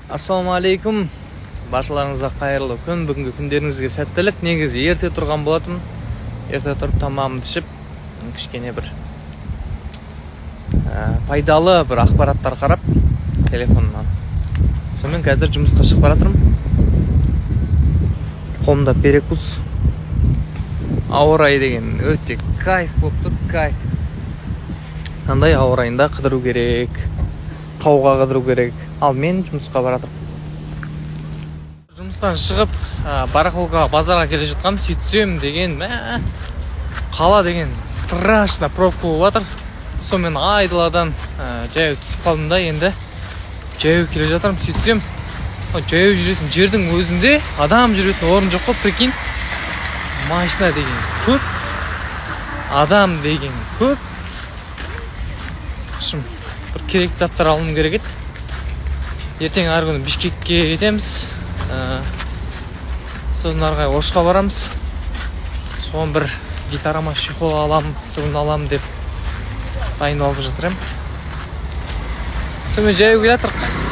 Ассаламу алейкум. Башыларыңызға қайырлы күн. Бүгінгі күндеріңізге сәттілік. Негізі ерте тұрған болатын. Ерте тұрып тамамын ішіп, кішкене бір пайдалы бір ақпараттар қарап телефоннан. Сонымен қазір жұмысқа шығып баратырмын. Қолымда перекус. Ауа райы деген өте кайф болып тұр, кайф. Қандай ауа райында қыдыру керек, қауға қыдыру керек. Ал мен жұмысқа баратырмын. Жұмыстан шығып, барахолкаға, базарға келе жатқам, сөйтсем деген, қала деген страшно пробка болып жатыр. Сонымен айдаладан жаяу түсіп қалдым да, енді жаяу келе жатырмын, сөйтсем, жаяу жүретін жердің өзінде адам жүретін орын жоқ қой, прикинь. Машина деген көп, адам деген көп. Бір керекті заттар алуым керек еді. Ертең әр күні Бишкекке кетеміз. Сосын арғай Ошқа барамыз. Соған бір гитарама шихол аламын, струн аламын деп дайындалып жатырмын. Сонымен жаяу келе жатырмық.